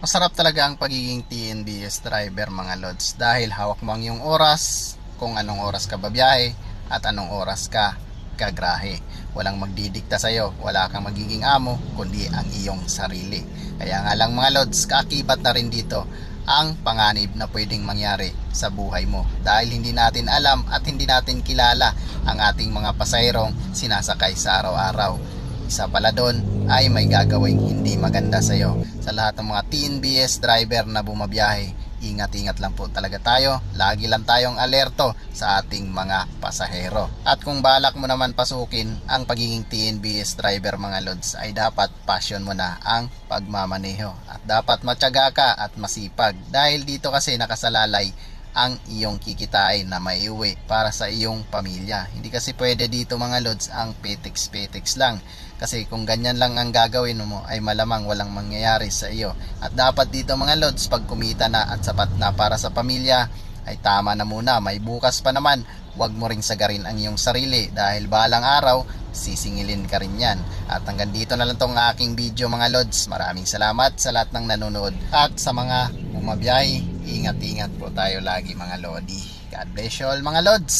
Masarap talaga ang pagiging TNBS driver mga lods dahil hawak mo ang iyong oras, kung anong oras ka babiyahe at anong oras ka gagrahe. Walang magdidikta sa iyo, wala kang magiging amo kundi ang iyong sarili. Kaya nga lang mga lods, kaakibat na rin dito ang panganib na pwedeng mangyari sa buhay mo dahil hindi natin alam at hindi natin kilala ang ating mga pasahirong sinasakay sa araw-araw. Isa pala doon ay may gagawing hindi maganda sa iyo. Sa lahat ng mga TNBS driver na bumabiyahe, ingat-ingat lang po talaga tayo. Lagi lang tayong alerto sa ating mga pasahero. At kung balak mo naman pasukin ang pagiging TNBS driver mga lods, ay dapat passion mo na ang pagmamaneho. At dapat matyaga ka at masipag dahil dito kasi nakasalalay ang iyong kikitain na maiuwi para sa iyong pamilya. Hindi kasi pwede dito mga lods ang petiks-petiks lang. Kasi kung ganyan lang ang gagawin mo ay malamang walang mangyayari sa iyo. At dapat dito mga lods, pag kumita na at sapat na para sa pamilya, ay tama na muna. May bukas pa naman, huwag mo ring sagarin ang iyong sarili dahil balang araw, sisingilin ka rin yan. At hanggang dito na lang tong aking video mga lods. Maraming salamat sa lahat ng nanonood. At sa mga bumabiyahe, ingat-ingat po tayo lagi mga lodi. God bless you all mga lods.